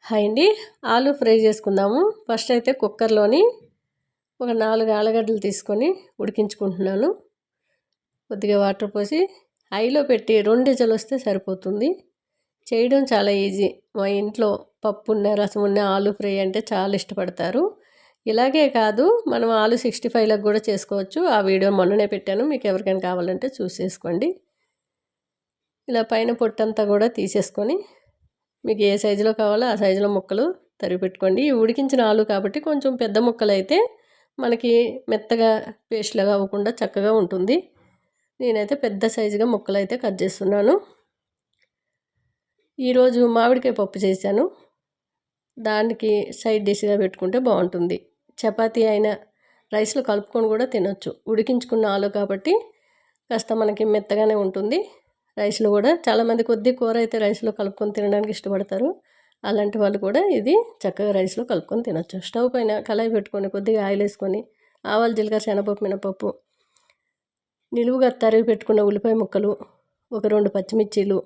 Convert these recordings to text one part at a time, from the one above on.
Hi అండి. ఆలు fry చేసుకుందాము. ఫస్ట్ అయితే కుక్కర్లోని ఒక 4 ఆలుగడ్డలు తీసుకొని ఉడికించుకుంటున్నాను. కొద్దిగా వాటర్ పోసి హైలో పెట్టి 2 విజిల్లు వస్తే సరిపోతుంది. చేయడం చాలా ఈజీ. మా ఇంట్లో పప్పు ఉన్న రసం ఉన్న ఆలు ఫ్రై అంటే చాలా ఇష్టపడతారు. ఇలాగే కాదు, మనం ఆలు 65లకు కూడా చేసుకోవచ్చు. ఆ వీడియో మొన్ననే పెట్టాను, మీకు ఎవరికైనా కావాలంటే చూసేసుకోండి. ఇలా పైన పొట్టంతా కూడా తీసేసుకొని మీకు ఏ సైజులో కావాలో ఆ సైజులో ముక్కలు తరిగి పెట్టుకోండి. ఉడికించిన ఆలు కాబట్టి కొంచెం పెద్ద ముక్కలు అయితే మనకి మెత్తగా పేస్ట్ లాగా అవ్వకుండా చక్కగా ఉంటుంది. నేనైతే పెద్ద సైజుగా ముక్కలు అయితే కట్ చేస్తున్నాను. ఈరోజు మామిడికాయ పప్పు చేశాను. దానికి సైడ్ డిష్గా పెట్టుకుంటే బాగుంటుంది. చపాతీ అయినా రైస్లో కలుపుకొని కూడా తినొచ్చు. ఉడికించుకున్న ఆలు కాబట్టి కాస్త మనకి మెత్తగానే ఉంటుంది. రైస్లో కూడా చాలామంది కొద్ది కూర అయితే రైస్లో కలుపుకొని తినడానికి ఇష్టపడతారు. అలాంటి వాళ్ళు కూడా ఇది చక్కగా రైస్లో కలుపుకొని తినొచ్చు. స్టవ్ పైన కళాయి పెట్టుకొని కొద్దిగా ఆయిల్ వేసుకొని ఆవాలు, జీలకర్ర, శనగపప్పు, మినపప్పు, నిలువుగా తరిగి పెట్టుకున్న ఉల్లిపాయ ముక్కలు, ఒక 2 పచ్చిమిర్చీలు,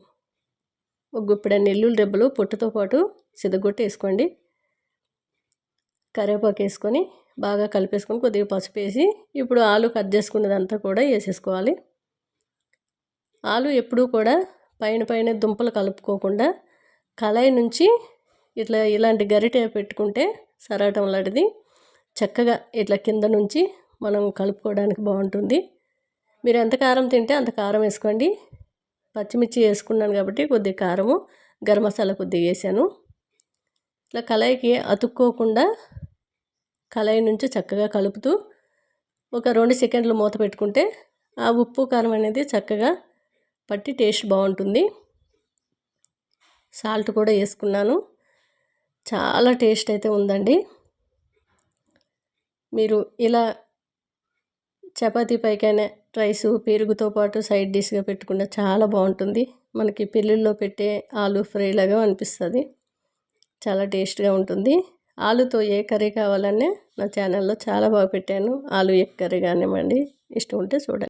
ఒక గుప్పెడన్ని ఎల్లుల్లి రెబ్బలు పొట్టుతో పాటు సిదగొట్టి వేసుకోండి. కరివేపాకు వేసుకొని బాగా కలిపేసుకొని కొద్దిగా పసుపు వేసి ఇప్పుడు ఆలు కట్ చేసుకున్నదంతా కూడా వేసేసుకోవాలి. ఆలు ఎప్పుడూ కూడా పైన దుంపలు కలుపుకోకుండా కళాయి నుంచి ఇలాంటి గరిటె పెట్టుకుంటే సరాటం లాంటిది చక్కగా ఇట్లా కింద నుంచి మనం కలుపుకోవడానికి బాగుంటుంది. మీరు ఎంత కారం తింటే అంత కారం వేసుకోండి. పచ్చిమిర్చి వేసుకున్నాను కాబట్టి కొద్దిగా కారము, గరం మసాలా కొద్దిగా వేసాను. ఇట్లా కళాయికి అతుక్కోకుండా కళాయి నుంచి చక్కగా కలుపుతూ ఒక 2 సెకండ్లు మూత పెట్టుకుంటే ఆ ఉప్పు కారం అనేది చక్కగా పట్టి టేస్ట్ బాగుంటుంది. సాల్ట్ కూడా వేసుకున్నాను. చాలా టేస్ట్ అయితే ఉందండి. మీరు ఇలా చపాతీ పైకైనా రైసు పెరుగుతో పాటు సైడ్ డిష్గా పెట్టుకుంటే చాలా బాగుంటుంది. మనకి పెళ్ళిళ్ళలో పెట్టే ఆలు ఫ్రై లాగా అనిపిస్తుంది. చాలా టేస్ట్గా ఉంటుంది. ఆలుతో ఏ కర్రీ కావాలన్నా నా ఛానల్లో చాలా బాగా పెట్టాను. ఆలు ఎగ్ కర్రీ కానివ్వండి, ఇష్టం ఉంటే చూడండి.